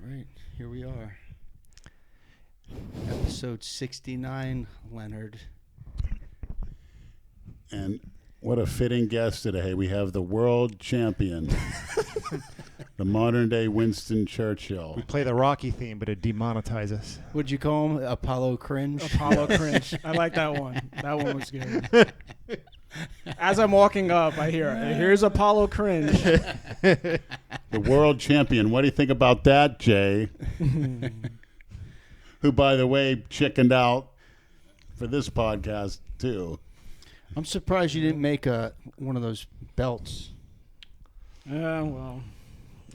right, here we are. Episode 69, Leonard. And what a fitting guest today. We have the world champion, the modern-day Winston Churchill. We play the Rocky theme, but it demonetizes us. What'd you call him? Apollo Cringe? Apollo Cringe. I like that one. That one was good. As I'm walking up, I hear, here's Apollo Cringe. The world champion. What do you think about that, Jay? Who, by the way, chickened out for this podcast, too. I'm surprised you didn't make one of those belts. Well,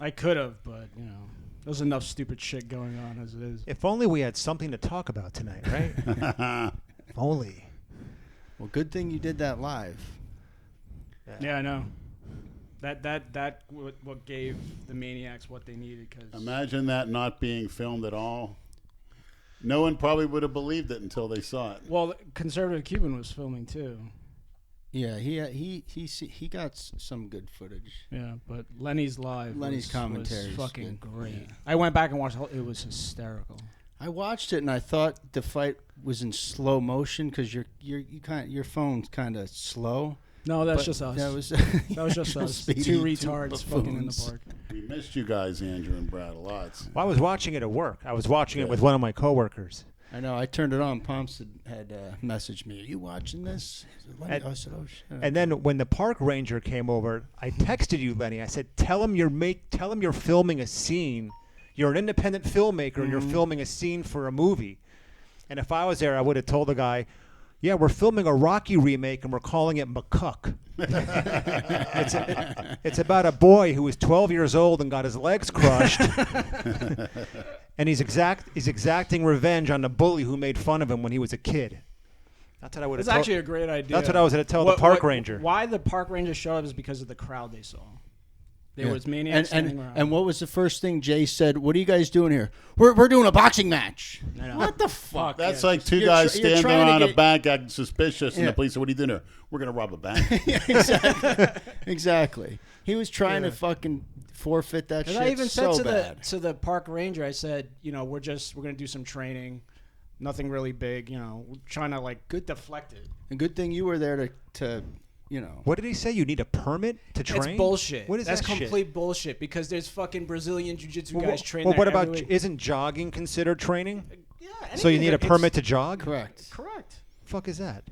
I could have, but, you know, there's enough stupid shit going on as it is. If only we had something to talk about tonight, right? If only. Well, good thing you did that live. Yeah, I know. That what gave the Maniacs what they needed. Cause Imagine that not being filmed at all. No one probably would have believed it until they saw it. Well, Conservative Cuban was filming too. Yeah, he got some good footage. Yeah, but Lenny's live. Lenny's commentary was fucking good. great. Yeah. I went back and watched it. It was hysterical. I watched it and I thought the fight was in slow motion because your phone's kind of slow. No, that's But just us. That was just us. Speedy Two two retards fucking in the buffoons. park. We missed you guys, Andrew and Brad, a lot. Well, I was watching it at work. I was watching it Good. with one of my coworkers. I know. I turned it on. Pomps had messaged me. Are you watching this? I said, oh shit. And then when the park ranger came over, I texted you, Lenny. I said, tell him you're filming a scene. You're an independent filmmaker and you're filming a scene for a movie. And if I was there, I would have told the guy, yeah, we're filming a Rocky remake and we're calling it McCuck. It's about a boy who was 12 years old and got his legs crushed. And he's exacting revenge on the bully who made fun of him when he was a kid. That's what I would have It's actually a great idea. That's what I was going to tell the park ranger. Why the park ranger showed up is because of the crowd they saw. There was Maniacs standing around. And what was the first thing Jay said? What are you guys doing here? We're doing a boxing match. I know. What the fuck? That's Yeah, like two you're guys you're standing trying to on a get- bank acting suspicious, and Yeah. the police said, what are you doing there? We're going to rob a bank. Exactly. He was trying to fucking forfeit that And shit I even so said bad. to the park ranger, I said, you know, we're going to do some training, nothing really big, you know, we're trying to like deflect it. And good thing you were there to you know. What did he say? You need a permit to train? It's bullshit. What is That's that shit? complete bullshit because there's fucking Brazilian jiu-jitsu guys train Well, there what about, every week. isn't jogging considered training? Yeah, So you anything need a that- permit to jog? Correct. Correct. Fuck is that?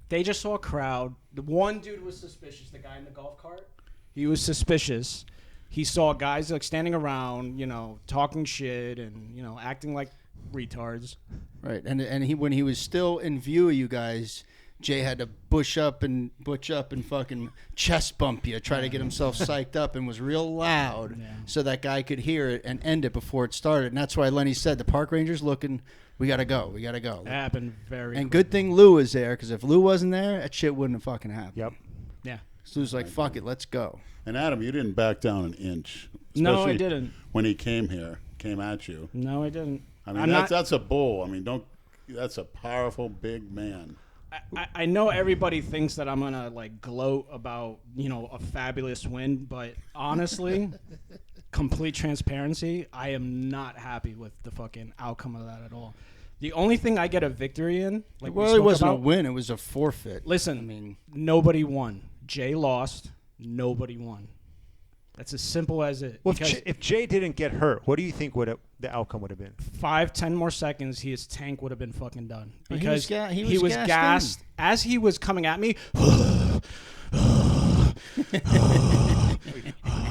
They just saw a crowd. The one dude was suspicious, the guy in the golf cart. He was suspicious. He saw guys like standing around, you know, talking shit and, you know, acting like retards. Right. And he when he was still in view of you guys, Jay had to butch up and fucking chest bump you, try to get himself psyched up, and was real loud so that guy could hear it and end it before it started. And that's why Lenny said, the park ranger's looking, we got to go. That happened very And quick. good thing Lou was there, because if Lou wasn't there, that shit wouldn't have fucking happened. Yep. Yeah. So Lou's like, fuck it, let's go. And Adam, you didn't back down an inch. No, I especially didn't. When he came at you. No, I didn't. I mean, that's a bull. I mean, that's a powerful, big man. I know everybody thinks that I'm gonna like gloat about, you know, a fabulous win, but honestly, complete transparency, I am not happy with the fucking outcome of that at all. The only thing I get a victory in, like Well, we it spoke wasn't about, a win, it was a forfeit. Listen, I mean, nobody won. Jay lost. Nobody won. That's as simple as it. Well, Because if Jay didn't get hurt, what do you think the outcome would have been? 5-10 more seconds, his tank would have been fucking done. He Because was he was gassed as he was coming at me.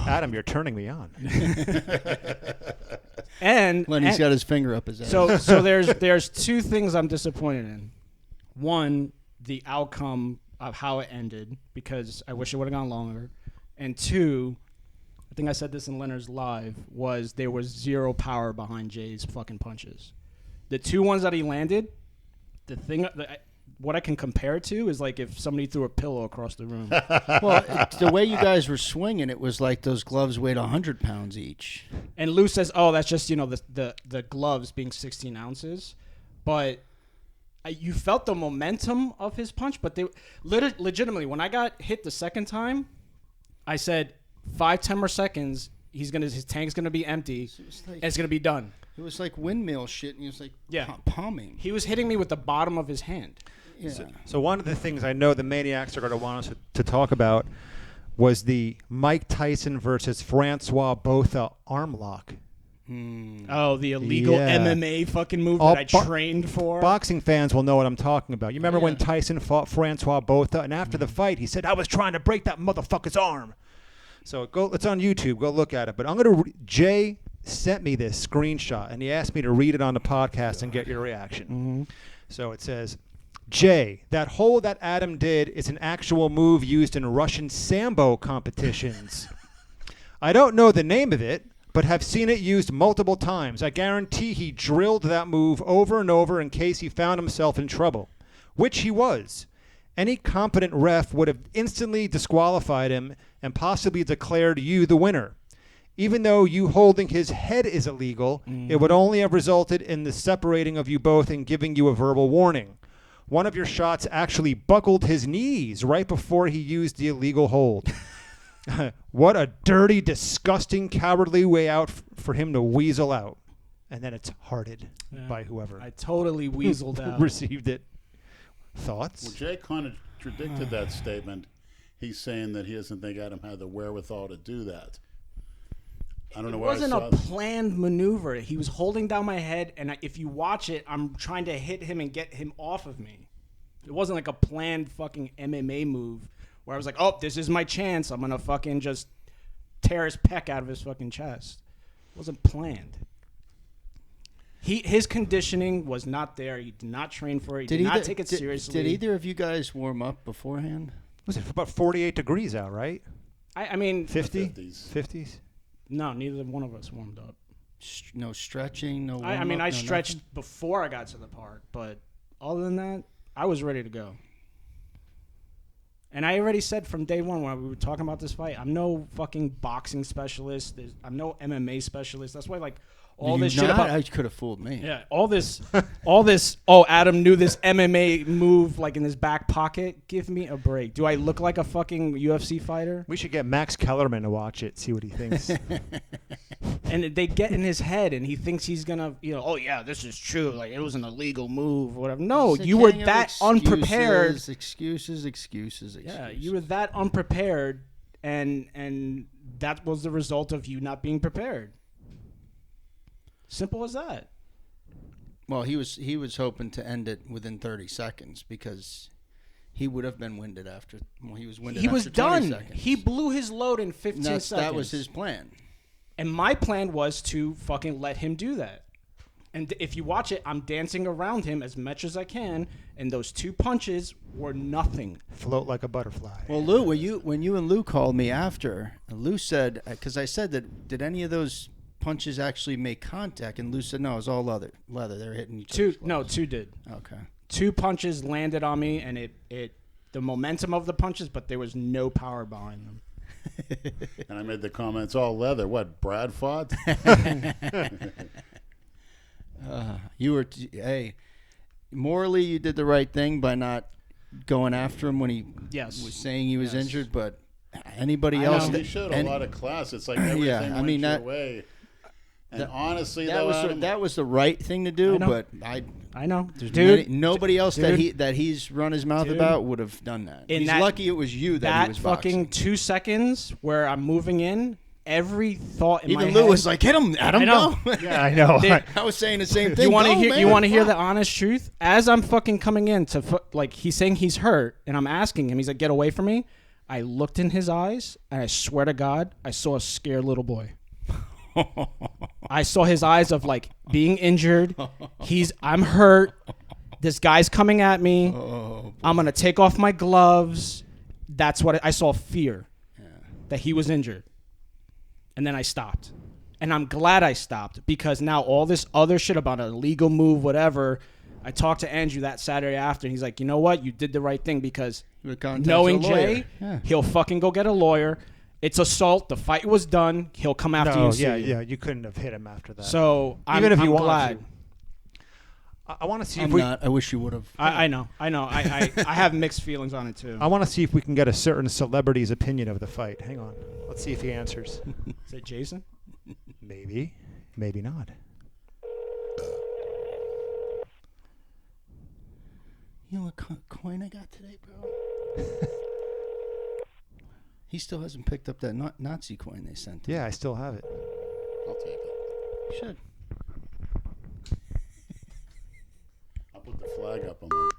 Adam, you're turning me on. And Lenny's got his finger up his ass. So there's two things I'm disappointed in. One, the outcome of how it ended, because I wish it would have gone longer. And two, I think I said this in Leonard's live, was there was zero power behind Jay's fucking punches. The two ones that he landed, what I can compare it to is like if somebody threw a pillow across the room. Well, the way you guys were swinging, it was like those gloves weighed 100 pounds each. And Lou says, "Oh, that's just, you know, the gloves being 16 ounces," but you felt the momentum of his punch. But they legitimately, when I got hit the second time, I said 5-10 more seconds, his tank's gonna be empty, It was like, and it's gonna be done. it was like windmill shit, and he was like Yeah. palming. He was hitting me with the bottom of his hand. Yeah. So one of the things I know the Maniacs are going to want us to talk about was the Mike Tyson versus Francois Boca armlock. Oh, the illegal Yeah. MMA fucking move All that I trained for. Boxing fans will know what I'm talking about. You remember when Yeah. Tyson fought Francois Boca, and after the fight, he said, "I was trying to break that motherfucker's arm." So it's on YouTube. Go look at it. But I'm going to Jay sent me this screenshot, and he asked me to read it on the podcast and get your reaction. So it says, Jay, that hole that Adam did is an actual move used in Russian Sambo competitions. I don't know the name of it, but have seen it used multiple times. I guarantee he drilled that move over and over in case he found himself in trouble, which he was. Any competent ref would have instantly disqualified him and possibly declared you the winner. Even though you holding his head is illegal, it would only have resulted in the separating of you both and giving you a verbal warning. One of your shots actually buckled his knees right before he used the illegal hold. What a dirty, disgusting, cowardly way out for him to weasel out. And then it's hearted by whoever I totally weaseled out. received it. Thoughts? Well, Jay contradicted that statement. He's saying that he doesn't think Adam had the wherewithal to do that. I don't know It where I wasn't saw a planned maneuver. He was holding down my head, and if you watch it, I'm trying to hit him and get him off of me. It wasn't like a planned fucking MMA move where I was like, oh, this is my chance. I'm going to fucking just tear his pec out of his fucking chest. It wasn't planned. His conditioning was not there. He did not train for it. He did not take it seriously. Did either of you guys warm up beforehand? Was it about 48 degrees out, right? I mean, 50? 50s. 50s? no, neither one of us warmed up. No stretching, no. I mean, warm-up, I no stretched nothing? before I got to the park, but other than that, I was ready to go. And I already said from day one when we were talking about this fight, I'm no fucking boxing specialist. I'm no MMA specialist. That's why, like, all this shit about... I could have fooled me. Yeah, all this, oh, Adam knew this MMA move, like, in his back pocket. Give me a break. Do I look like a fucking UFC fighter? We should get Max Kellerman to watch it, see what he thinks. And they get in his head, and he thinks he's gonna, oh yeah, this is true. Like, it was an illegal move, or whatever. No, It's a you were king of that unprepared. Excuses. Yeah, you were that unprepared, and that was the result of you not being prepared. Simple as that. Well, he was hoping to end it within 30 seconds because he would have been winded after. Well, he was winded. He after was 20 done. seconds. He blew his load in 15 seconds. That was his plan. And my plan was to fucking let him do that. And if you watch it, I'm dancing around him as much as I can, and those two punches were nothing. Float like a butterfly. Well, Lou, when you and Lou called me after, Lou said, because I said that, did any of those punches actually make contact? And Lou said, no, it was all leather. They were hitting each other. Two did. Okay. Two punches landed on me, and it the momentum of the punches, but there was no power behind them. And I made the comments, all leather. What, Brad fought? Hey, morally, you did the right thing by not going after him when he was saying he was injured, but anybody else... He showed a lot of class. It's like everything went your way. And honestly, that was the right thing to do, but I know. Dude, nobody else that he's run his mouth about would have done that. He's lucky it was you that he was fucking boxing. 2 seconds where I'm moving in, every thought in my head. Even Lou was like, hit him, Adam, I know. go. Yeah, I know. I was saying the same thing. You want to hear the honest truth? As I'm fucking coming in to like, he's saying he's hurt, and I'm asking him, he's like, get away from me. I looked in his eyes, and I swear to God, I saw a scared little boy. I saw his eyes of like being injured. I'm hurt. This guy's coming at me. I'm gonna take off my gloves. That's what I saw. Fear that he was injured, and then I stopped. And I'm glad I stopped because now all this other shit about an illegal move, whatever. I talked to Andrew that Saturday after, and he's like, you know what? You did the right thing because knowing Jay, he'll fucking go get a lawyer. It's assault. The fight was done. He'll come after you. Yeah. You couldn't have hit him after that. So even if you glad. I want to see I'm if we. not. I wish you would have. I know. I have mixed feelings on it too. I want to see if we can get a certain celebrity's opinion of the fight. Hang on. Let's see if he answers. Is it Jason? Maybe. Maybe not. You know what coin I got today, bro? He still hasn't picked up that Nazi coin they sent him. Yeah, I still have it. I'll take it. You should. I'll put the flag up on my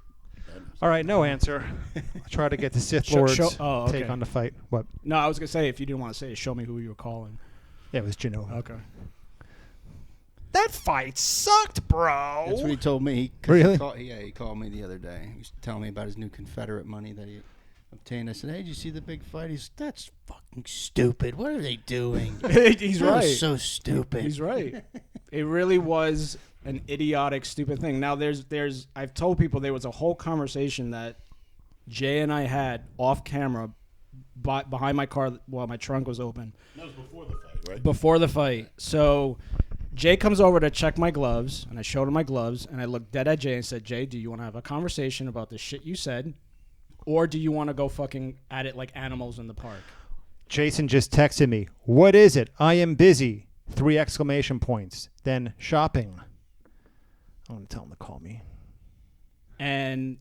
bed. All right, no answer. I'll try to get the Sith Lord's okay. take on the fight. What? No, I was gonna say if you didn't want to say it, show me who you were calling. Yeah, it was Genoa. Okay. That fight sucked, bro. That's what he told me. 'Cause Really? He called me the other day. He was telling me about his new Confederate money that he obtained. I said, "Hey, did you see the big fight?" He's, "That's fucking stupid. What are they doing?" He's That was right. so stupid. He's right. It really was an idiotic, stupid thing. Now, I've told people there was a whole conversation that Jay and I had off camera behind my car while my trunk was open. That was before the fight, right? Before the fight. So Jay comes over to check my gloves, and I showed him my gloves, and I looked dead at Jay and said, "Jay, do you want to have a conversation about the shit you said, or do you want to go fucking at it like animals in the park?" Jason just texted me. What is it? I am busy. 3 exclamation points. Then shopping. I'm going to tell him to call me. And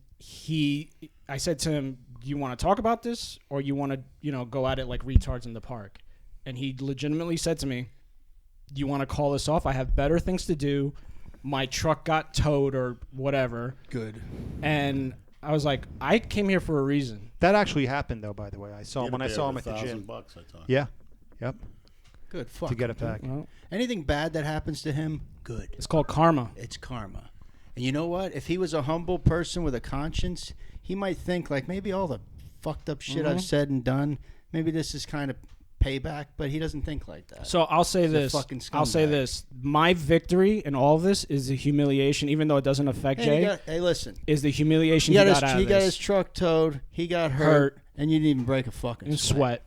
I said to him, "Do you want to talk about this, or you want to, go at it like retards in the park?" And he legitimately said to me, "Do you want to call this off? I have better things to do. My truck got towed or whatever." Good. And I was like, I came here for a reason. That actually happened, though, by the way. I saw him when I saw him at the gym. $1,000, I thought. Yeah. Yep. Good. Fuck. To get it back. Well, Anything bad that happens to him, good. it's called karma. It's karma. And you know what? If he was a humble person with a conscience, he might think like maybe all the fucked up shit I've said and done, maybe this is kind of payback, but he doesn't think like that. So I'll say He's a this. fucking I'll say scumbag. this. My victory in all of this is the humiliation, even though it doesn't affect Jay, Hey, listen. is the humiliation He he got, got out he of got this. his truck towed. He got hurt, and you didn't even break a fucking And sweat.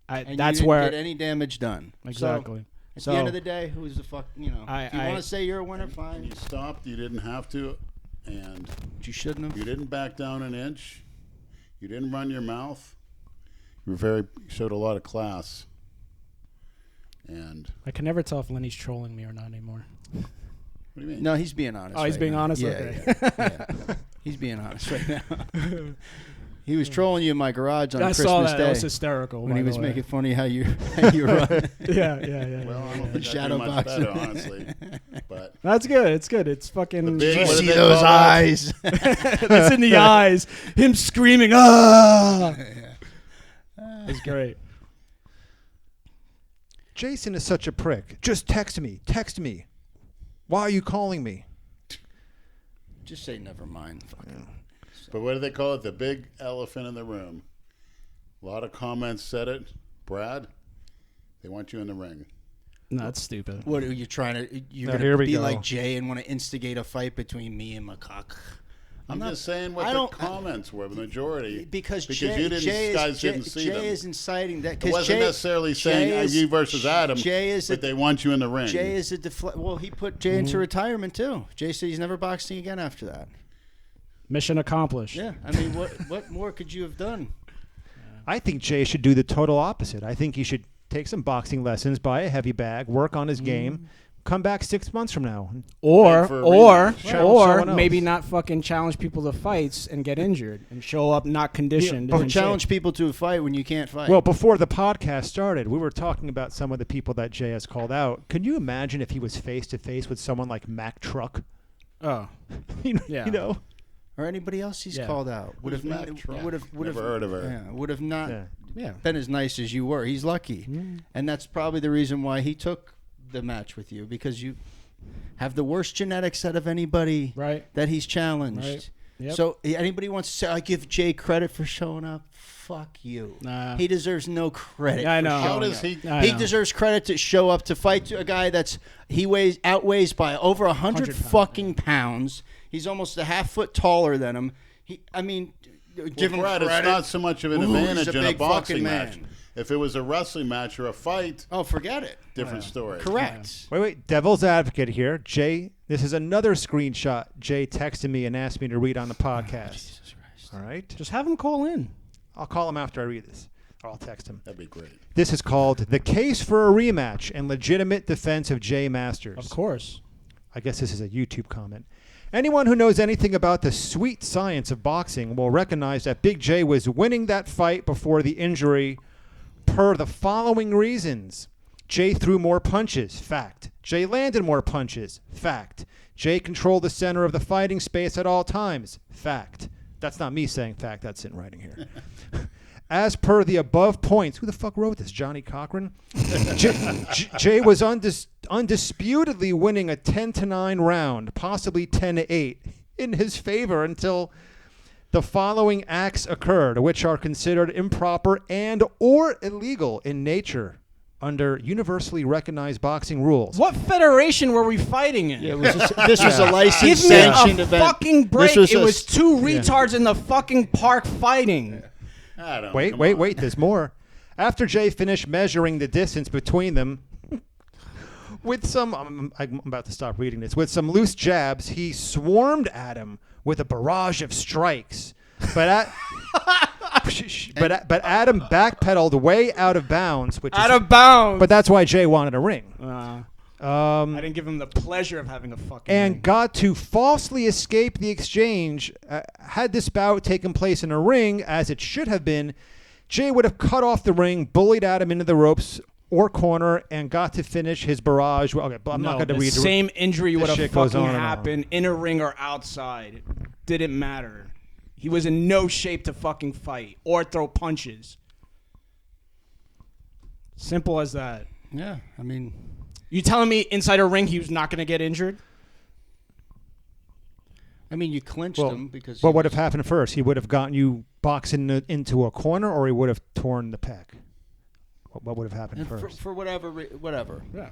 And That's you didn't where get any damage done. exactly. So, at the end of the day, who's the fuck? If you I- want to say you're a winner, fine. You stopped. You didn't have to, and But you shouldn't have. you didn't back down an inch. You didn't run your mouth. You showed a lot of class. And I can never tell if Lenny's trolling me or not anymore. what do you mean? No, he's being honest. Oh, he's right being now. honest? Yeah, Okay. yeah. He's being honest right now. He was trolling you in my garage on I Christmas saw that. Day It was hysterical. when by he the was way. making fun of how you run. Yeah. Well, I don't think Shadow I do much boxing. better, honestly. But That's good. It's good. It's fucking. big- You What did see they those call that? eyes? It's in the eyes. Him screaming. Ah! It's great. Jason is such a prick. Just text me. Text me. Why are you calling me? Just say never mind. Fucking. But what do they call it? The big elephant in the room. A lot of comments said it. Brad, they want you in the ring. No, that's stupid. What are you trying to? You're No, gonna here we be go. like Jay and want to instigate a fight between me and McCuck? I'm not- just saying what I the don't- comments were, the majority. Because you Jay, didn't, Jay is, guys Jay, didn't see Jay them. is inciting that. It 'cause wasn't Jay, necessarily saying Jay is- you versus Adam, Jay is but they want you in the ring. Jay is a well, he put Jay into retirement too. Jay said he's never boxing again after that. Mission accomplished. Yeah, I mean, what more could you have done? I think Jay should do the total opposite. I think he should take some boxing lessons, buy a heavy bag, work on his game, come back 6 months from now. Or for a or rematch. Challenge or someone else. maybe not fucking challenge people to fights and get injured and show up not conditioned. Or and challenge shit. people to a fight when you can't fight. Well, before the podcast started, we were talking about some of the people that Jay has called out. Can you imagine if he was face to face with someone like Mac Truck? Oh, Yeah. You know? or anybody else he's Yeah. called out would have Who's Matt Trump? would have Never heard of her. Yeah, would have not Yeah. yeah. been as nice as you were. He's lucky, and that's probably the reason why he took the match with you, because you have the worst genetics out of anybody Right. that he's challenged. Right. Yep. So anybody wants to say I give Jay credit for showing up? Fuck you. Nah. He deserves no credit. Yeah, I for know. How showing does up. he? I He know. deserves credit to show up to fight a guy that's outweighs by over 100 100 pounds, fucking pounds. He's almost a half foot taller than him. Give him Brad, credit. it's not so much of an Ooh, he's advantage a in a big boxing fucking match. man. If it was a wrestling match or a fight, Oh, forget it. different story. Correct. Wait. Devil's advocate here. Jay, this is another screenshot. Jay texted me and asked me to read on the podcast. Jesus Christ. All right. Just have him call in. I'll call him after I read this. Or I'll text him. That'd be great. This is called The Case for a Rematch and Legitimate Defense of Jay Masters. Of course. I guess this is a YouTube comment. Anyone who knows anything about the sweet science of boxing will recognize that Big J was winning that fight before the injury per the following reasons. Jay threw more punches. Fact. Jay landed more punches. Fact. Jay controlled the center of the fighting space at all times. Fact. That's not me saying fact. That's in writing here. As per the above points, who the fuck wrote this? Johnny Cochran? Jay was undisputedly winning a 10-9 round, possibly 10-8, in his favor until the following acts occurred, which are considered improper and or illegal in nature under universally recognized boxing rules. What federation were we fighting in? This was a licensed Give me a sanctioned event. fucking break. This was It a- was two retards in the fucking park fighting. I don't Wait, come on. there's more. After Jay finished measuring the distance between them with some, I'm about to stop reading this, with some loose jabs, he swarmed Adam with a barrage of strikes. But but Adam backpedaled way out of bounds. Out of bounds. But that's why Jay wanted a ring. I didn't give him the pleasure of having a fucking And ring. got to falsely escape the exchange. Had this bout taken place in a ring, as it should have been, Jay would have cut off the ring, bullied Adam into the ropes or corner, and got to finish his barrage. Okay, but I'm not going to the read same injury This would have shit goes fucking on and on. happened in a ring or outside. It didn't matter. He was in no shape to fucking fight or throw punches. Simple as that. Yeah, I mean, You telling me inside a ring he was not going to get injured? you clinched him because. What would have happened first? He would have gotten you boxing into a corner, or he would have torn the pec. What would have happened first? For whatever. Yeah.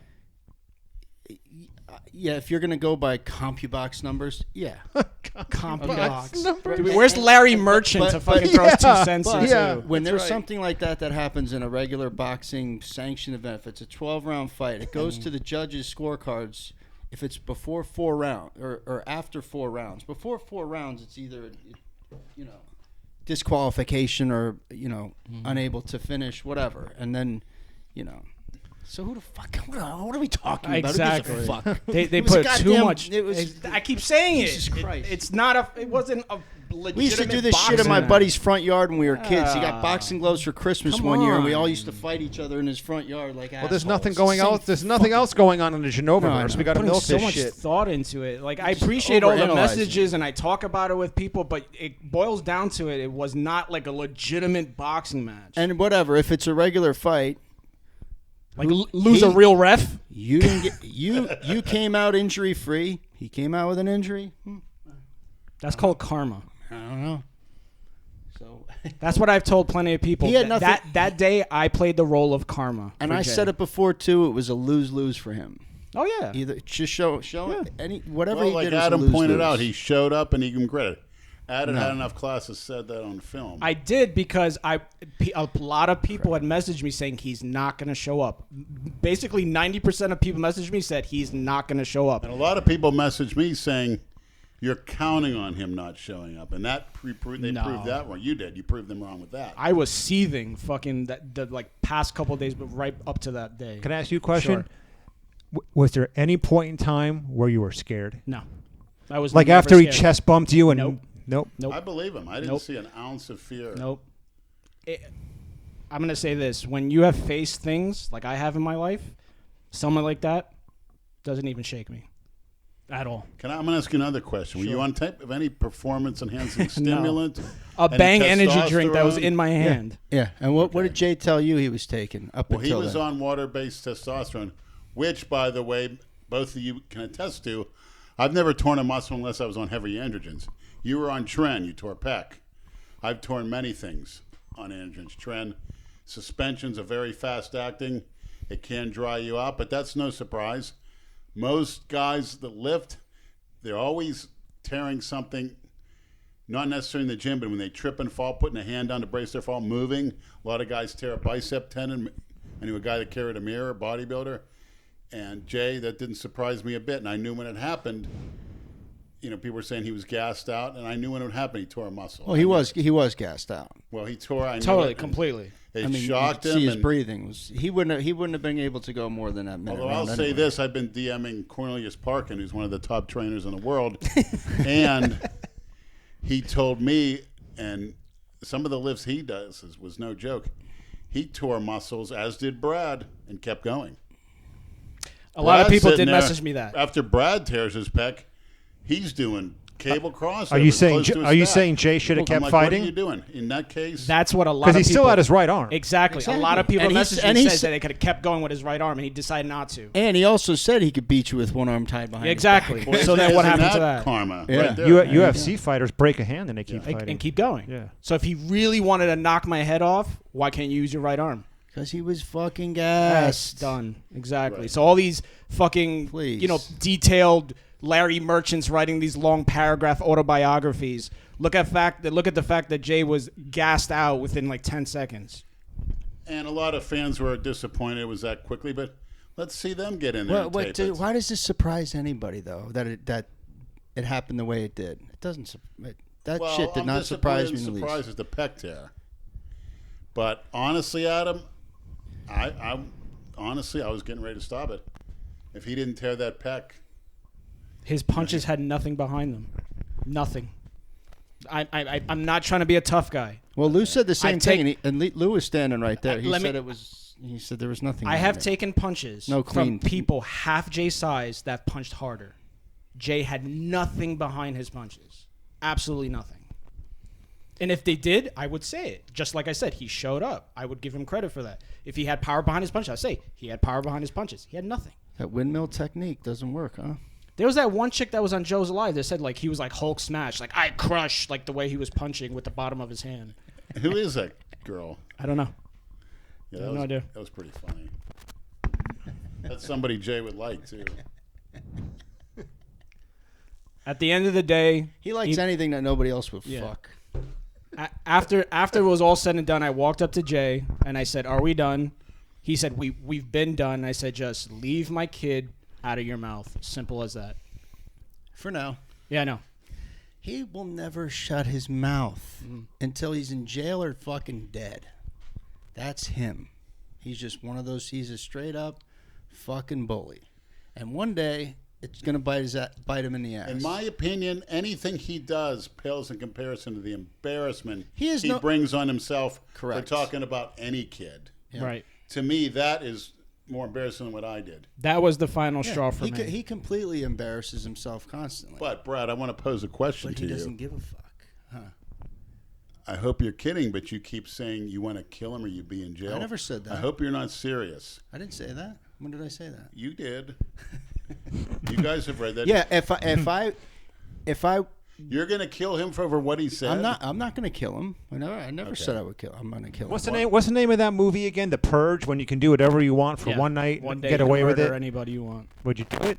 Yeah, if you're gonna go by CompuBox numbers, yeah. CompuBox. Where's Larry Merchant to fucking throw his 2 cents But into? when there's something like that happens in a regular boxing sanctioned event, if it's a 12-round fight, it goes to the judges' scorecards. If it's before 4 rounds or after 4 rounds, before 4 rounds, it's either disqualification or unable to finish, whatever, and then So who the fuck? What are we talking about? Exactly. Who gives a fuck? They It was a put too goddamn- much. it was- I keep saying Jesus Christ. It's not a. It wasn't a legitimate. We used to do this shit in boxing my match. buddy's front yard when we were kids. He got boxing gloves for Christmas Come one year, and we all on. used to fight each other in his front yard like Well, there's assholes. nothing going Same on. There's nothing else going on in the Genova No, I verse. know. We got to Putting milk so this much shit. thought into it. Like I Just appreciate all the overanalyzing. messages, and I talk about it with people, but it boils down to it. It was not like a legitimate boxing match. And whatever, if it's a regular fight, like lose a real ref. you didn't get you came out injury free. He came out with an injury. That's called karma. I don't know. So, That's what I've told plenty of people. He had nothing- That day, I played the role of karma. and for I Jay. said it before too. It was a lose for him. Oh yeah. Either just show any whatever Well, he like did. was a Adam lose-lose. pointed out, he showed up and he gave him credit. Adam had enough classes said that on film. I did because a lot of people had messaged me saying he's not going to show up. Basically, 90% of people messaged me said he's not going to show up. And a lot of people messaged me saying, you're counting on him not showing up. And that they proved that wrong. You did. You proved them wrong with that. I was seething fucking the past couple of days, but right up to that day. Can I ask you a question? Sure. Was there any point in time where you were scared? No. I was Like never after he scared. chest bumped you and Nope. I believe him. I didn't Nope. see an ounce of fear. Nope. I'm going to say this. When you have faced things like I have in my life, someone like that doesn't even shake me at all. I'm going to ask you another question. Were you on type of any performance-enhancing stimulant? A Any Bang energy drink that was testosterone? in my hand. Yeah. And what did Jay tell you he was taking up Well, he until was then? on water-based testosterone, which, by the way, both of you can attest to. I've never torn a muscle unless I was on heavy androgens. You were on Tren. You tore pec. I've torn many things on androgens. Tren, suspensions are very fast-acting. It can dry you out, but that's no surprise. Most guys that lift, they're always tearing something not necessarily in the gym, but when they trip and fall, putting a hand down to brace their fall, moving. A lot of guys tear a bicep tendon. I knew a guy that carried a mirror, bodybuilder. And Jay, that didn't surprise me a bit. And I knew when it happened, people were saying he was gassed out, and I knew when it would happen. He tore a muscle. Well, he was gassed out. Well, he tore. I knew Totally, it, completely. It shocked him. See his breathing he wouldn't have been able to go more than that minute. Although I'll say this, I've been DMing Cornelius Parkin, who's one of the top trainers in the world, and he told me, and some of the lifts he does was no joke. He tore muscles, as did Brad, and kept going. A lot of people did message me that. After Brad tears his pec, he's doing cable cross. Are you saying Jay should have kept fighting? What are you doing? In that case, that's what a lot of people. Because he still had his right arm. Exactly. A lot of people messaged me said they could have kept going with his right arm, and he decided not to. And he also said he could beat you with one arm tied behind. Exactly. Well, so then what happened to that? Karma. Yeah. Right there. UFC fighters break a hand and they keep fighting and keep going. Yeah. So if he really wanted to knock my head off, why can't you use your right arm? Because he was fucking Yes, gassed. done. Exactly. Right. So all these fucking, Please. detailed Larry Merchants writing these long paragraph autobiographies. Look at the fact that Jay was gassed out within like 10 seconds. And a lot of fans were disappointed it was that quickly, but let's see them get in there. Why does this surprise anybody though? That it happened the way it did. It doesn't. Shit did not surprise me. Surprise is the pec tear. But honestly, Adam, I was getting ready to stop it. If he didn't tear that pec, his punches had nothing behind them. Nothing. I'm not trying to be a tough guy. Well, Lou said the same thing, and Lou was standing right there. He said there was nothing. I have taken punches from people half Jay's size that punched harder. Jay had nothing behind his punches. Absolutely nothing. And if they did, I would say it. Just like I said, he showed up. I would give him credit for that. If he had power behind his punches, I'd say he had power behind his punches. He had nothing. That windmill technique doesn't work, huh? There was that one chick that was on Joe's Live that said like he was like Hulk smash, like I crush, like the way he was punching with the bottom of his hand. Who is that girl? I don't know. Yeah, I have no idea. That was pretty funny. That's somebody Jay would like too. At the end of the day, He likes anything that nobody else would fuck. After it was all said and done, I walked up to Jay and I said, "Are we done?" He said, "We've been done." I said, "Just leave my kid out of your mouth. Simple as that." For now. Yeah, I know. He will never shut his mouth until he's in jail or fucking dead. That's him. He's just one of those. He's a straight up fucking bully. And one day, it's going to bite him in the ass. In my opinion, anything he does pales in comparison to the embarrassment he no- brings on himself Correct. for talking about any kid. Yeah. Right. To me, that is more embarrassing than what I did. That was the final straw for me. He completely embarrasses himself constantly. But, Brad, I want to pose a question But to he you. doesn't give a fuck. Huh. I hope you're kidding, but you keep saying you want to kill him or you'd be in jail. I never said that. I hope you're not serious. I didn't say that. When did I say that? You did. You guys have read that. Yeah, if I You're going to kill him for over what he said? I'm not going to kill him. I never said I would kill him. I'm going to kill What's him. the name? What's the name of that movie again? The Purge, when you can do whatever you want for one night, one day get you can away with murder it. Anybody you want Would you do it?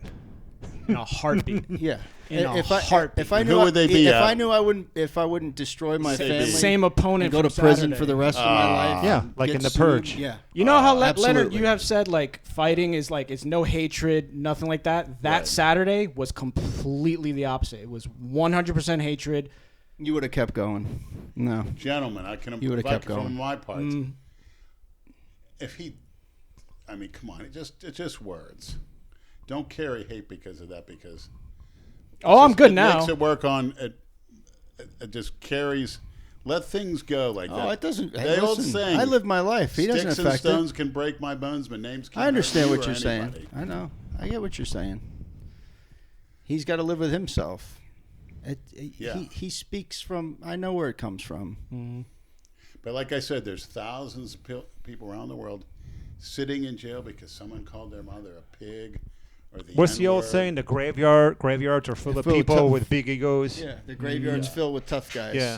in a heartbeat. Yeah. In a If heartbeat. I knew Who would they be, if Adam? I knew I wouldn't destroy my family, Same opponent. and go to from prison Saturday. for the rest of my life. Yeah, and like get in The sued, Purge. Yeah. You know how Leonard, absolutely. you have said like fighting is like it's no hatred, nothing like that. That Right. Saturday was completely the opposite. It was 100% hatred. You would have kept going. No. Gentlemen, I can You would've kept from going. my part. If he, I mean, come on, it's just words. Don't carry hate because of that. Because I'm good it now. Makes it work on it. It just carries. Let things go like that. Oh, it doesn't. They old saying. I live my life. He doesn't Sticks and affect stones it. can break my bones, but names can't. I understand hurt what you you're or saying. anybody. I know. I get what you're saying. He's got to live with himself. Yeah. He speaks from. I know where it comes from. But like I said, there's thousands of people around the world sitting in jail because someone called their mother a pig. Or the What's the old N-word. saying? The graveyards are full of Full of people tough- with big egos. Yeah, the graveyard's filled with tough guys. Yeah.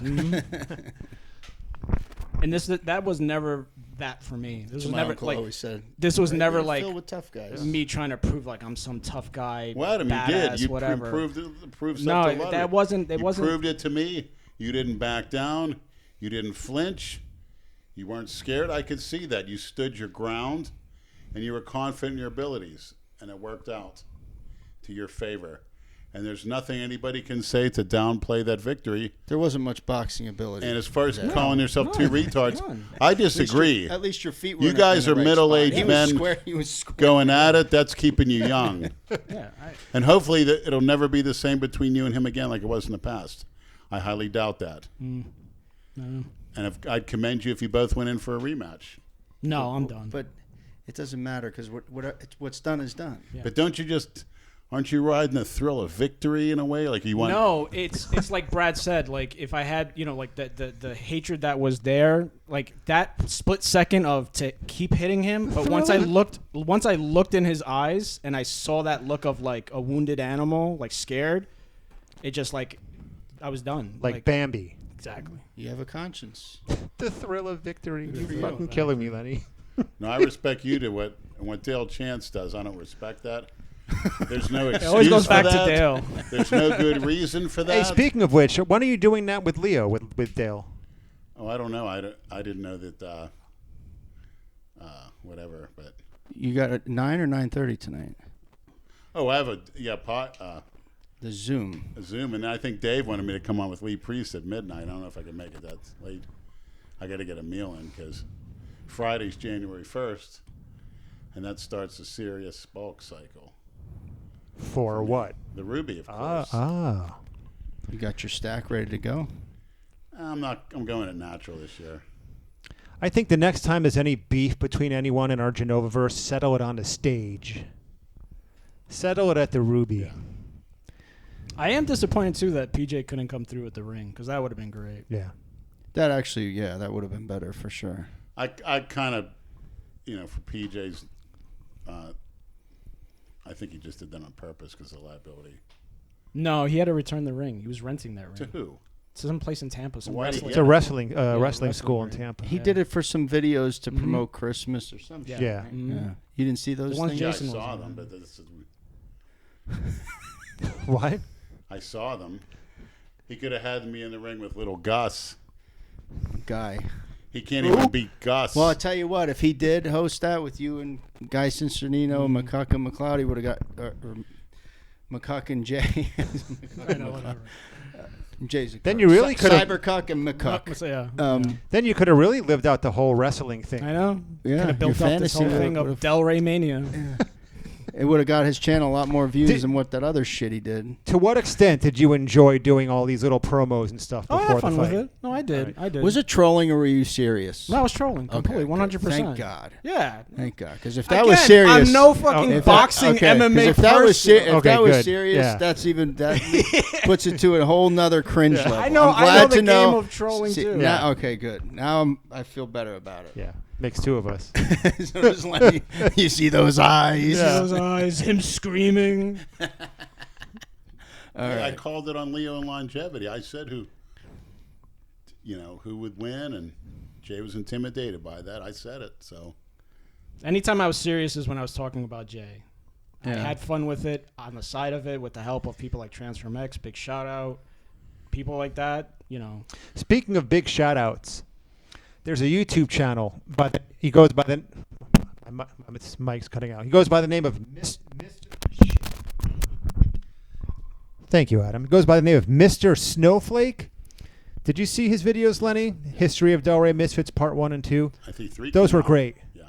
And that was never that for me. This was My never uncle like always said. this was never Graveyard's like filled with tough guys. me trying to prove like I'm some tough guy. Well, Adam, badass, you did. You whatever. proved stuff No, to a lot of that you. wasn't. It You wasn't. proved it to me. You didn't back down. You didn't flinch. You weren't scared. I could see that. You stood your ground, and you were confident in your abilities, and it worked out to your favor. And there's nothing anybody can say to downplay that victory. There wasn't much boxing ability. And as far as calling yourself two retards, I disagree. At least your feet were You guys in are the right middle-aged spot. men He was square. going at it. That's keeping you young. Yeah, And hopefully it'll never be the same between you and him again like it was in the past. I highly doubt that. no, And I'd commend you if you both went in for a rematch. no, I'm done. But it doesn't matter because what's done is done. Yeah. But aren't you riding the thrill of victory in a way? Like you want? No, it's like Brad said. Like if I had, like the hatred that was there, like that split second of to keep hitting him. But once I looked in his eyes and I saw that look of like a wounded animal, like scared, it just like I was done. Like Bambi. Exactly. You have a conscience. The thrill of victory. for You're you. fucking killing me, Lenny. No, I respect you to what Dale Chance does. I don't respect that. There's no excuse It always goes for back that. to Dale. There's no good reason for that. Hey, speaking of which, when are you doing that with Leo, with Dale? Oh, I don't know. I didn't know that. Whatever, but You got a 9 or 9:30 tonight. oh, I have a Zoom. Zoom, and I think Dave wanted me to come on with Lee Priest at midnight. I don't know if I can make it that late. I got to get a meal in because Friday's January 1st, and that starts a serious bulk cycle. For what? The Ruby, of course. You got your stack ready to go. I'm going at natural this year. I think the next time there's any beef between anyone in our Genovaverse, settle it on the stage. Settle it at the Ruby. Yeah. I am disappointed too that PJ couldn't come through with the ring because that would have been great. Yeah. That actually, that would have been better for sure. I kind of, for PJ's, I think he just did that on purpose because of liability. No, he had to return the ring. He was renting that ring. To who? To some place in Tampa. Some Why did wrestling. It's a wrestling wrestling wrestling school in ring. Tampa. He Yeah. did it for some videos to promote Christmas or some shit. Yeah. right? Mhm. Yeah. You didn't see those The ones things? Yeah, I Jason was saw on. them, but this is, What? I saw them. He could have had me in the ring with little Gus. Guy. He can't even beat Gus. Well, I tell you what, if he did host that with you and Guy Cincernino, McCuck and McLeod, he would have got or McCuck and Jay. I know, whatever. Jay's a Then cuck. you really could've- Cybercuck and McCuck. Yeah. Then you could have really lived out the whole wrestling thing. I know. Yeah, Could have built your up this fantasy whole thing would've- of Delray Mania. It would have got his channel a lot more views Did- than what that other shit he did. To what extent did you enjoy doing all these little promos and stuff Oh, I before had fun the with fight? it. No, I did. All right. I did. Was it trolling or were you serious? No, I was trolling. Okay, Completely. good. 100%. Thank God. Yeah. Thank God. Because if that was Again, serious, I'm no fucking if that- boxing okay, 'cause MMA if that was person. if Okay, that was good. serious, Yeah. that's even that puts it to a whole nother cringe level. I know- I'm I know glad the to know. game of trolling, too. Now, okay, good. Now I feel better about it. Yeah, makes two of us. So it's like, you see those eyes. You see those eyes, him screaming. All I right. called it on Leo and longevity. I said who would win, and Jay was intimidated by that. I said it. So Anytime I was serious is when I was talking about Jay. I Yeah. had fun with it on the side of it with the help of people like Transform X, big shout out, people like that, Speaking of big shout-outs, there's a YouTube channel, but he goes by the... This mic's cutting out. He goes by the name of Mr. Thank you, Adam. He goes by the name of Mr. Snowflake. Did you see his videos, Lenny? History of Delray Misfits Part 1 and 2. I think 3. Those came were out. great. Yeah,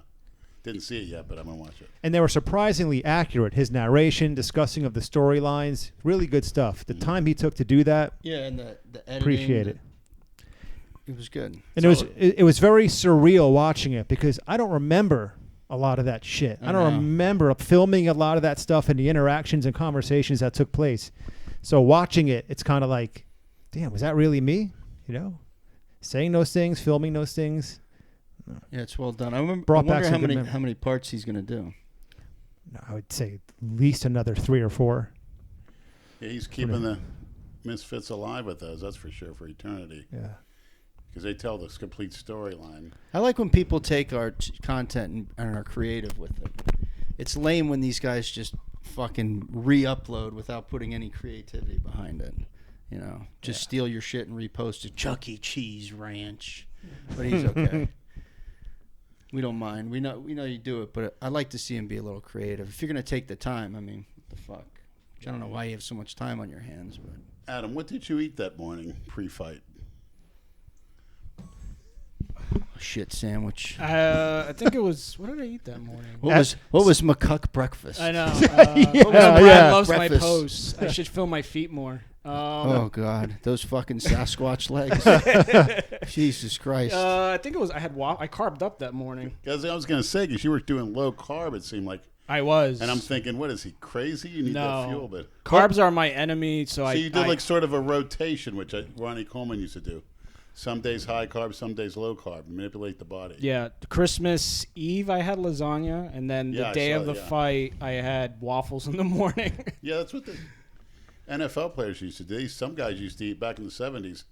didn't see it yet, but I'm gonna watch it. And they were surprisingly accurate. His narration, discussing of the storylines, really good stuff. The time he took to do that, Yeah, and the editing. appreciate it. It was good. And it was very surreal watching it because I don't remember a lot of that shit. I don't know. remember filming a lot of that stuff and the interactions and conversations that took place. So watching it, it's kind of like, damn, was that really me? Saying those things, filming those things. Yeah, it's well done. I wonder Brought back some how good many memories. how many parts he's gonna do. No, I would say at least another 3 or 4. Yeah, he's keeping the Misfits alive with those. That's for sure, for eternity. Yeah. Because they tell this complete storyline. I like when people take our content and are creative with it. It's lame when these guys just fucking re-upload without putting any creativity behind it. You know, just steal your shit and repost it. Chuck E. Cheese Ranch. But he's okay. We don't mind. We know you do it, but I'd like to see him be a little creative. If you're going to take the time, I mean, what the fuck? I don't know why you have so much time on your hands. But Adam, what did you eat that morning pre-fight? a shit sandwich. I think it was. What did I eat that morning? What was McCuck breakfast? I know. Yeah. Brad loves my Breakfast. posts. I should film my feet more. Oh God, those fucking Sasquatch legs! Jesus Christ! I think it was. I carved up that morning. Because I was going to say, because you were doing low carb, it seemed like. I was. And I'm thinking, what is he, crazy? You need that fuel. But carbs are my enemy, so you did like sort of a rotation, which Ronnie Coleman used to do. Some days high carb, some days low carb. Manipulate the body. Yeah, Christmas Eve I had lasagna, and then the day of the fight I had waffles in the morning. Yeah, that's what the NFL players used to do. Some guys used to eat back in the 70s.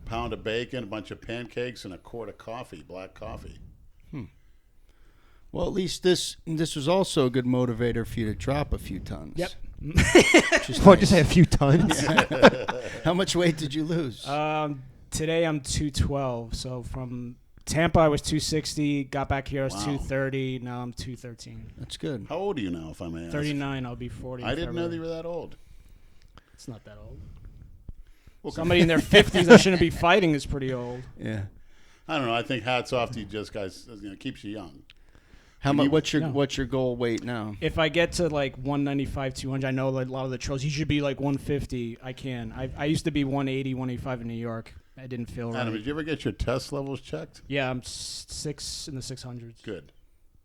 Pound of bacon, a bunch of pancakes, and a quart of coffee, black coffee. Well, at least this was also a good motivator for you to drop a few tons. Yep. What, just say a few tons? How much weight did you lose? Today I'm 212. So from Tampa I was 260. Got back here I was 230. Now I'm 213. That's good. How old are you now, if I may ask? 39. I'll be 40. I didn't know that you were that old. It's not that old. Well, Somebody in their 50s that shouldn't be fighting is pretty old. Yeah. I don't know. I think hats off to you just guys. Keeps you young. How much? What's your goal weight now? If I get to like 195, 200, I know like a lot of the trolls. You should be like 150. I can. I used to be 180, 185 in New York. I didn't feel right. Adam, did you ever get your test levels checked? Yeah, I'm 6 in the 600s. Good.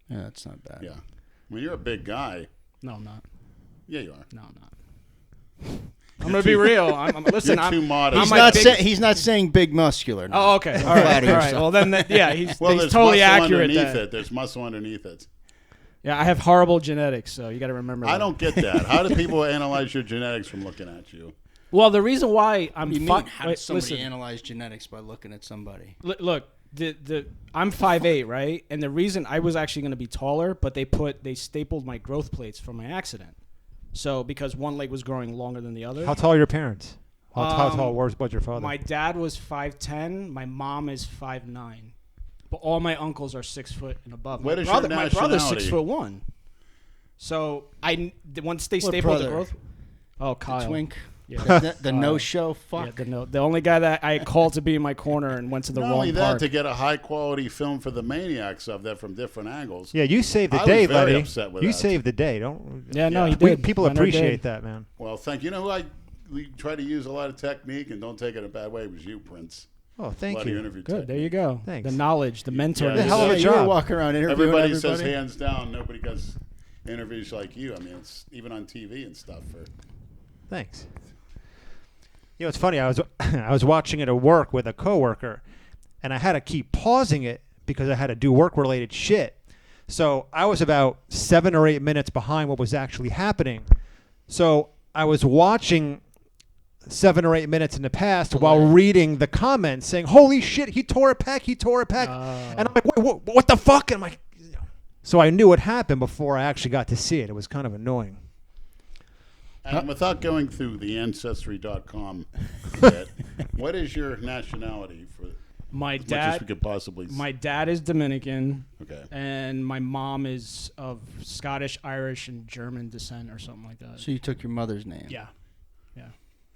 Yeah, that's not bad. Yeah. I mean, you're a big guy. No, I'm not. Yeah, you are. No, I'm not. I'm gonna be real. Listen, You're too modest. He's not saying big muscular. No. Oh, okay. All right. All right. Well, then, he's there's totally muscle accurate. Underneath it. There's muscle underneath it. Yeah, I have horrible genetics, so you got to remember. I don't get that. How do people analyze your genetics from looking at you? Well, the reason why I'm How does somebody analyze genetics by looking at somebody? Look, I'm 5'8", right? And the reason I was actually going to be taller, but they stapled my growth plates from my accident. So because one leg was growing longer than the other. How tall are your parents? How tall was your father? My dad was 5'10". My mom is 5'9". But all my uncles are 6 foot and above. What is your my brother's nationality? 6'1". So once they stapled the growth. Oh, Kyle. The twink. Yeah. The no-show fuck. Yeah, the only guy that I called to be in my corner and went to the Not wrong only that, park. to get a high-quality film for the Maniacs of that from different angles. Yeah, you saved the I day, was very buddy. upset with You that. saved the day. Don't. Yeah, no, Yeah. you did. People Leonard appreciate did. that, man. Well, thank you. You know who we try to use a lot of technique and don't take it in a bad way was you, Prince. Oh, A thank lot of your you. interview Good. technique. There you go. Thanks. The knowledge, the mentor. Yeah, The hell of a You were job. walking around interviewing Everybody everybody. says hands down. Nobody gets interviews like you. I mean, it's even on TV and stuff. Thanks. You know, it's funny. I was watching it at work with a coworker, and I had to keep pausing it because I had to do work-related shit. So I was about 7 or 8 minutes behind what was actually happening. So I was watching 7 or 8 minutes in the past while reading the comments saying, "Holy shit, he tore a pec, he tore a pec," and I'm like, "What the fuck?" And I'm like, so I knew what happened before I actually got to see it. It was kind of annoying. And without going through the Ancestry.com bit, what is your nationality for My as much as dad. we could possibly My dad is Dominican, Okay. and my mom is of Scottish, Irish, and German descent, or something like that. So you took your mother's name. Yeah.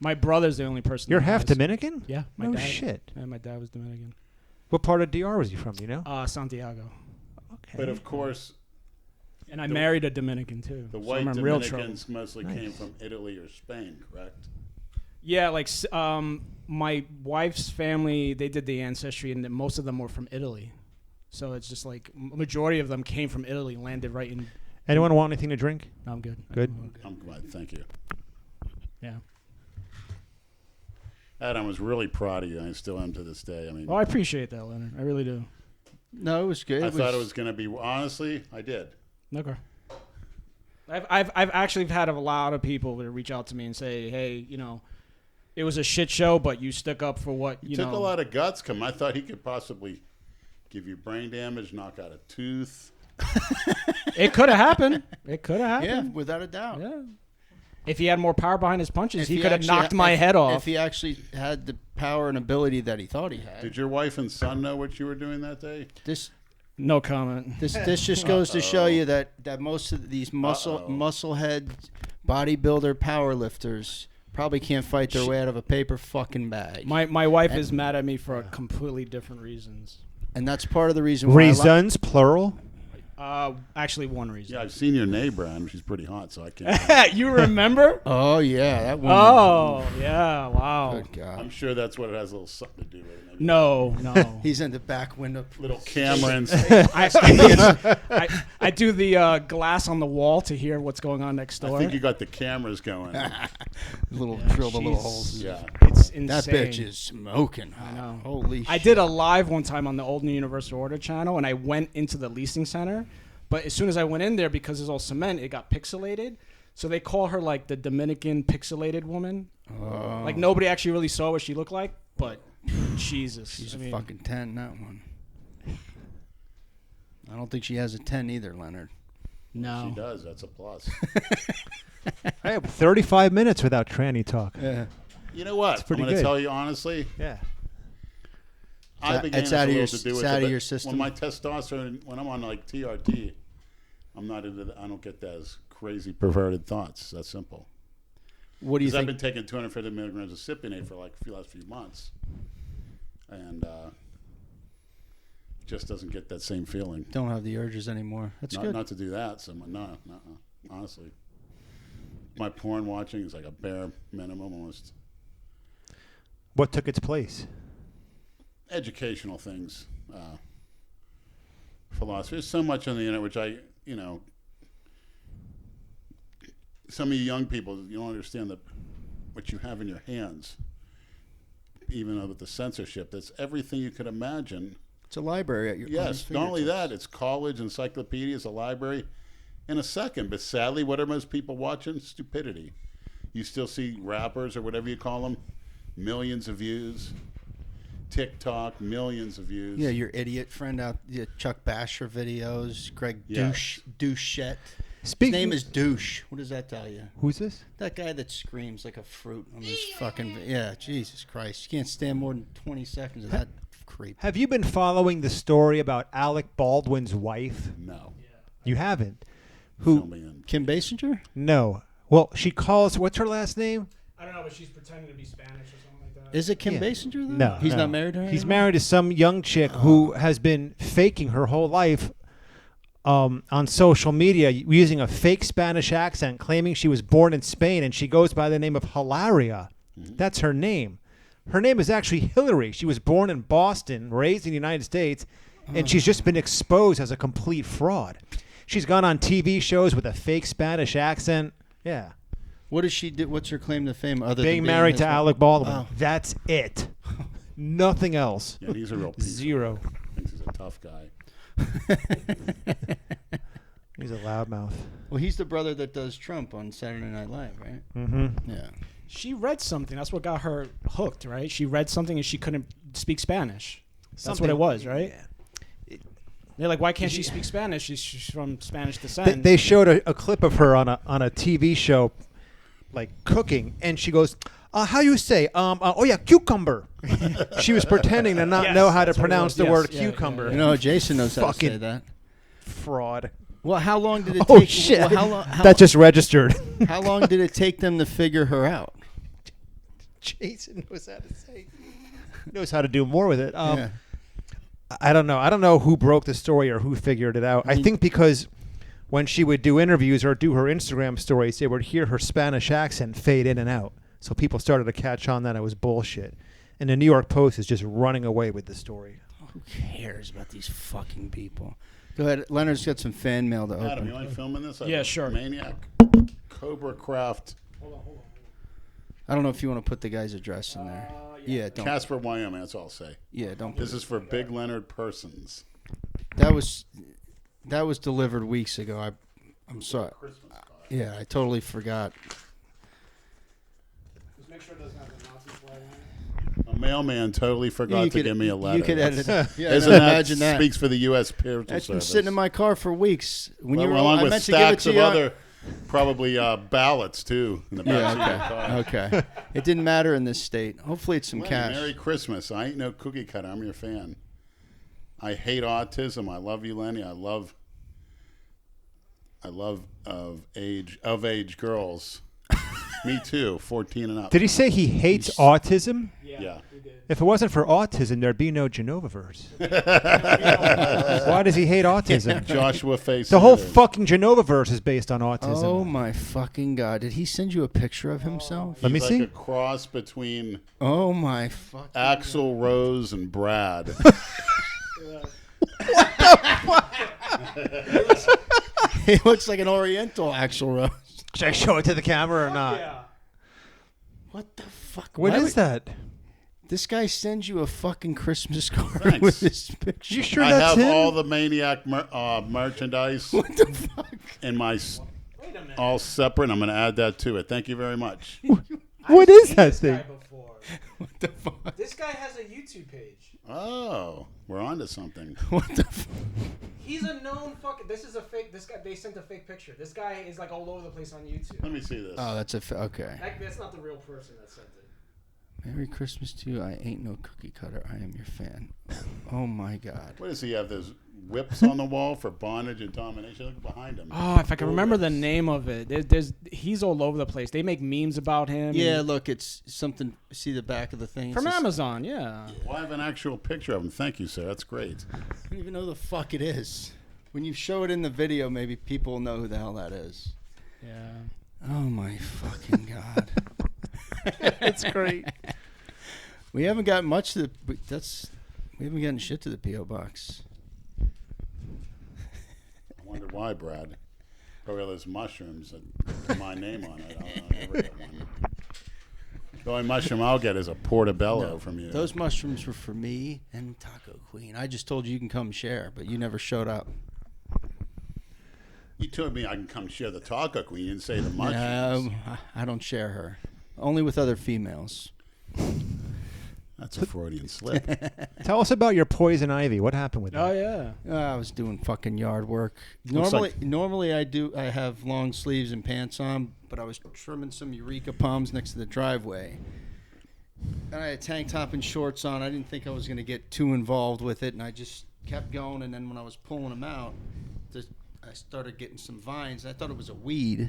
My brother's the only person. You're that half has- Dominican? Yeah. My No dad, shit. Yeah, my dad was Dominican. What part of DR was he from? Do you know? Santiago. Okay. But of course, And I married a Dominican too. the so white I'm in real trouble. Dominicans mostly Nice. came from Italy or Spain, correct? Yeah, like my wife's family, they did the ancestry, and most of them were from Italy. So it's just like majority of them came from Italy, landed right in. Anyone want anything to drink? No, I'm good. Good. I'm glad. Thank you. Yeah. Adam, was really proud of you, and I still am to this day. I mean, Well, I appreciate that, Leonard. I really do. No, it was good. I thought it was going to be. Honestly, I did. Okay. I've actually had a lot of people that reach out to me and say, hey, it was a shit show, but you stuck up for what You took a lot of guts. I thought he could possibly give you brain damage, knock out a tooth. It could have happened. It could have Yeah, happened. without a doubt. Yeah. If he had more power behind his punches, If he could have actually knocked my head off. If he actually had the power and ability that he thought he had. Did your wife and son know what you were doing that day? This No comment. this just goes to show you that most of these musclehead bodybuilder power lifters probably can't fight their way out of a paper fucking bag. My wife is mad at me for completely different reasons. And that's part of the reason why Reasons, plural. Actually, one reason. Yeah, I've seen your neighbor, and she's pretty hot, so I can't. You remember? Oh yeah, that one. Oh, yeah. Wow. Good God. I'm sure that's what it has a little something to do with it. Maybe No. He's in the back window. little camera and I do the glass on the wall to hear what's going on next door. I think you got the cameras going. Drill the little she's- holes. Yeah. It's insane. That bitch is smoking. I know. Holy shit. I did a live one time on the old New Universal Order channel, and I went into the leasing center. But as soon as I went in there, because it's all cement, it got pixelated. So they call her like the Dominican pixelated woman. Like nobody actually really saw what she looked like, but Jesus. She's I a mean, fucking 10, that one. I don't think she has a 10 either, Leonard. no. She does. That's a plus. I have 35 minutes without tranny talk. Yeah. You know what? I'm pretty going to good. tell you honestly. Yeah. It's out of your system. When my testosterone, when I'm on like TRT, I'm not into. I don't get those crazy perverted thoughts. That's simple. What do you Because I've think? been taking 250 milligrams of Cypionate for like the last few months, and just doesn't get that same feeling. Don't have the urges anymore. That's good. Not to do that. So no, honestly, my porn watching is like a bare minimum almost. What took its place? Educational things, philosophy. There's so much on the internet which some of you young people, you don't understand that what you have in your hands, even with the censorship, that's everything you could imagine. It's a library at your Yes, not only that, it's college, encyclopedias, a library in a second. But sadly, what are most people watching? Stupidity. You still see rappers or whatever you call them, millions of views. TikTok, millions of views. Yeah, your idiot friend out, Chuck Basher videos, Greg Yes. Douchette. His Speaking- name is Douche. What does that tell you? Who's this? That guy that screams like a fruit on his fucking... Yeah, Jesus Christ. You can't stand more than 20 seconds of that creep. Have you been following the story about Alec Baldwin's wife? No. You haven't. Fill Who? me in. Kim Basinger? No. Well, she calls. What's her last name? I don't know, but she's pretending to be Spanish or something like that. Is it Kim Yeah. Basinger, though? No. He's no. not married to her He's anymore? married to some young chick who has been faking her whole life on social media using a fake Spanish accent, claiming she was born in Spain, and she goes by the name of Hilaria. That's her name. Her name is actually Hillary. She was born in Boston, raised in the United States, and she's just been exposed as a complete fraud. She's gone on TV shows with a fake Spanish accent. Yeah. What does she do? What's her claim to fame other Being than married his to wife? Alec Baldwin. Oh. That's it. Nothing else. Yeah, he's a real piece. Zero. Thinks he's a tough guy. He's a loudmouth. Well, he's the brother that does Trump on Saturday Night Live, right? Mm-hmm. Yeah. She read something. That's what got her hooked, right? She read something and she couldn't speak Spanish. That's what it was, right? They're like, why can't she speak Spanish? She's from Spanish descent. They showed a clip of her on a TV show, like cooking, and she goes, "How you say? Oh yeah, cucumber." She was pretending to not Yes, know how to that's what it pronounce was. the Yes, word yeah, cucumber. yeah, You know, Jason knows how to say Fucking- that. Fraud. Well, how long did it Oh take? shit! Well, That just registered. how long did it take them to figure her out? Jason knows how to say. Knows how to do more with it. Yeah. I don't know. I don't know who broke the story or who figured it out. I mean- think because when she would do interviews or do her Instagram stories, they would hear her Spanish accent fade in and out. So people started to catch on that it was bullshit. And the New York Post is just running away with the story. Who cares about these fucking people? Go ahead. Leonard's got some fan mail to open. Adam, you mind filming this? Yeah, sure. Maniac, Cobra Craft, I don't know if you want to put the guy's address in there. Yeah, don't. Casper, Wyoming. That's all I'll say. Yeah, don't. This is for Big Leonard persons. That was delivered weeks ago. I'm sorry. Christmas card. Yeah, I totally forgot. Just make sure it doesn't have the Nazi flag on it. A mailman totally forgot to give me a letter. You could edit. Yeah, Isn't no, that imagine that. speaks for the U.S. Postal That's been Service. sitting in my car for weeks. When you were, along I with meant to give it stacks to of you. other Probably ballots too in the back seat of the car. Okay. It didn't matter in this state. Hopefully it's some Lenny, cash. Merry Christmas. I ain't no cookie cutter. I'm your fan. I hate autism. I love you, Lenny. I love of age girls. Me too. 14 and up. Did he say he hates autism? Yeah. If it wasn't for autism, there'd be no Genovaverse. Why does he hate autism? Joshua Face. The whole fucking Genovaverse is based on autism. Oh my fucking God! Did he send you a picture of himself? Let me He's see. like a cross between Oh my fucking Axl Rose and Brad. He looks like an Oriental Axl Rose. Should I show it to the camera or not? What the fuck? What Why is would- that? This guy sends you a fucking Christmas card Thanks. with this picture. You sure I that's have him? all the Maniac merchandise What the fuck? in my all separate. I'm going to add that to it. Thank you very much. What is that thing? What the fuck? This guy has a YouTube page. Oh, we're on to something. What the fuck? He's a known fucking. This is a fake. This guy. They sent a fake picture. This guy is like all over the place on YouTube. Let me see this. Oh, that's okay. That's not the real person that sent it. Merry Christmas to you. I ain't no cookie cutter. I am your fan. Oh my God. What does he have? Those whips on the wall for bondage and domination? Look behind him. Oh, if I can remember the name of it. He's all over the place. They make memes about him. Yeah, look, it's something. See the back of the thing? It From says- Amazon, yeah. Well, I have an actual picture of him. Thank you, sir. That's great. I don't even know who the fuck it is. When you show it in the video, maybe people will know who the hell that is. Yeah. Oh my fucking God. That's great. We haven't got much to the. We haven't gotten shit to the P.O. box. I wonder why, Brad. Probably all those mushrooms that my name on it. I'll never get one. The only mushroom I'll get is a portobello from you. Those mushrooms were for me and Taco Queen. I just told you can come share, but you never showed up. You told me I can come share the taco queen. You didn't say the mushrooms. I don't share her. Only with other females. That's a Freudian slip. Tell us about your poison ivy. What happened with Oh that? yeah. I was doing fucking yard work. Looks Normally I have long sleeves and pants on, but I was trimming some Eureka palms next to the driveway. And I had a tank top and shorts on. I didn't think I was going to get too involved with it, and I just kept going. And then when I was pulling them out, I started getting some vines. I thought it was a weed,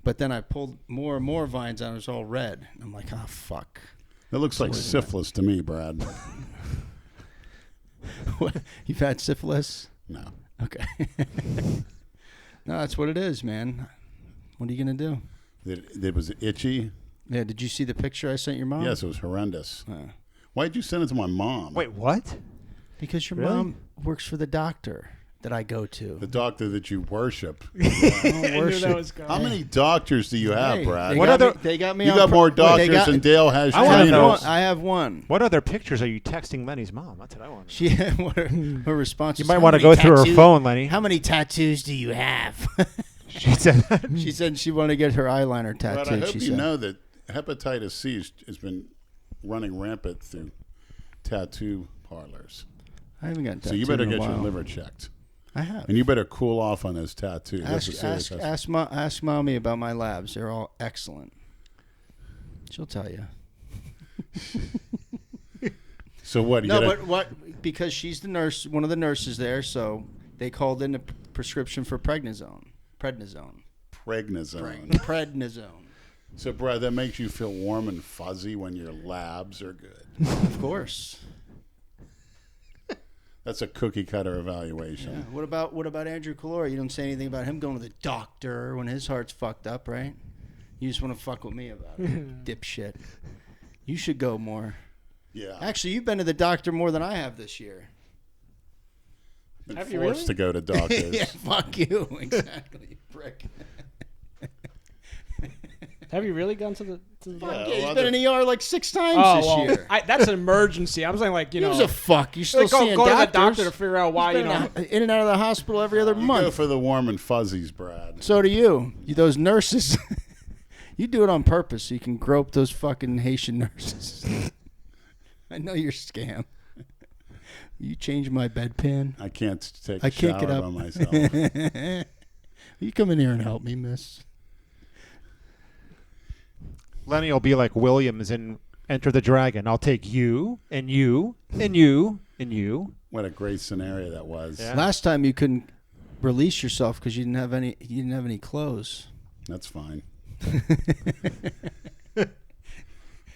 but then I pulled more and more vines out. It was all red. And I'm like, oh, fuck. That looks like syphilis to me, Brad. What? You've had syphilis? No. Okay. No, that's what it is, man. What are you going to do? It was itchy. Yeah, did you see the picture I sent your mom? Yes, it was horrendous. Why'd you send it to my mom? Wait, what? Because your Really? mom works for the doctor that I go to. The doctor that you worship. I don't worship. How many doctors do you have, Hey, Brad? They What got other- me, they got me You on got more they doctors than Dale has I wanna know- trainers. I have one. What other pictures are you texting Lenny's mom? That's what I want. She her response. You is, might "How want to many go through her tattoos- phone, Lenny. How many tattoos do you have? She said that. She said she wanted to get her eyeliner Brad, tattooed. I hope she you said. know that hepatitis C has been running rampant through tattoo parlors. I haven't gotten So you tattooed better in a get your while. liver checked. I have. And you better cool off on those tattoos. That's a serious Ask mommy about my labs. They're all excellent. She'll tell you. So what? You No, gotta, but what? Because she's the nurse, one of the nurses there, so they called in a prescription for prednisone. Prednisone. Prednisone. So, Brad, that makes you feel warm and fuzzy when your labs are good. Of course. That's a cookie cutter evaluation. Yeah. What about Andrew Calora? You don't say anything about him going to the doctor when his heart's fucked up, right? You just want to fuck with me about it, dipshit. You should go more. Yeah. Actually, you've been to the doctor more than I have this year. Been Have forced you really? to go to doctors. Yeah, fuck you. Exactly, you prick. Have you really gone to the? Yeah, Yeah, well, he's been in ER like 6 times Oh, this well, year. that's an emergency. I was like, you know, Gives a fuck. You're still like, seeing go to the doctors. doctor to figure out why, He's you been know. in and out of the hospital every other You go month. for the warm and fuzzies, Brad. So do you. Those nurses. You do it on purpose so you can grope those fucking Haitian nurses. I know you're scam. You change my bedpan. I can't take I a can't shower get up. by myself. You come in here and help me, miss. Lenny will be like Williams in Enter the Dragon. I'll take you and you and you and you. What a great scenario that was. Yeah. Last time you couldn't release yourself because you didn't have any clothes. That's fine.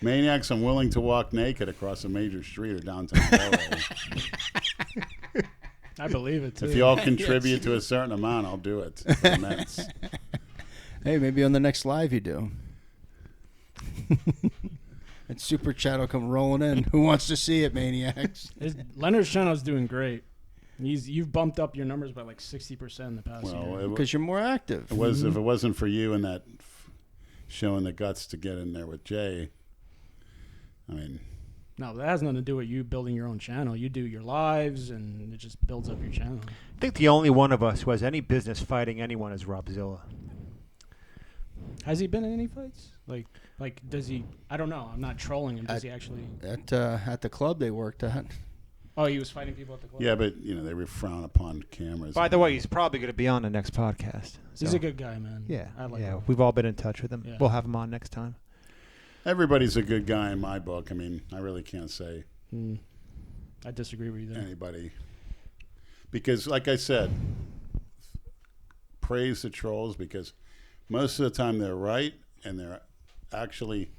Maniacs, I'm willing to walk naked across a major street or downtown Delray. I believe it too. If you all contribute to a certain amount, I'll do it. For the Mets. Hey, maybe on the next live you do. And Super Chat will come rolling in. Who wants to see it, Maniacs? Leonard's channel's doing great. You've bumped up your numbers by like 60% in the past year. Because you're more active. It was if it wasn't for you and that showing the guts to get in there with Jay. I mean, no, that has nothing to do with you building your own channel. You do your lives, and it just builds up your channel. I think the only one of us who has any business fighting anyone is Robzilla. Has he been in any fights? Like, does he? I don't know. I'm not trolling him. Does he actually? At the club they worked at. Oh, he was fighting people at the club. yeah, but they were frowned upon cameras. By the way, he's probably going to be on the next podcast. He's a good guy, man. Yeah, I like him. We've all been in touch with him. Yeah. We'll have him on next time. Everybody's a good guy in my book. I mean, I really can't say I disagree with you there. anybody. Because, like I said, praise the trolls because most of the time they're right and they're actually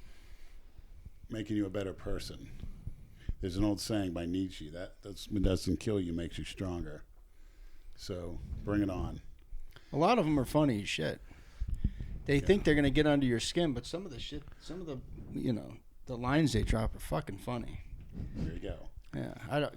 making you a better person. There's an old saying by Nietzsche that doesn't kill you, makes you stronger. So bring it on. A lot of them are funny as shit. They think they're gonna get under your skin, but some of the the lines they drop are fucking funny. There you go. Yeah, I don't.